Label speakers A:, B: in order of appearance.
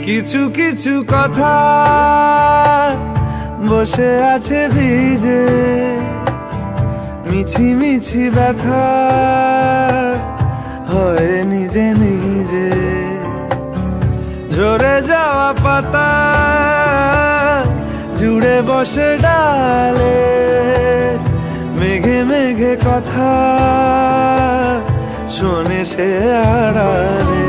A: কিছু কিছু কথা বসে আছে ভিজে, মিছি মিছি ব্যথা হয় নিজে নিজে। ঝরে যাওয়া পাতা জুড়ে বসে ডালে, মেঘে মেঘে কথা শোনে সে আড়ালে।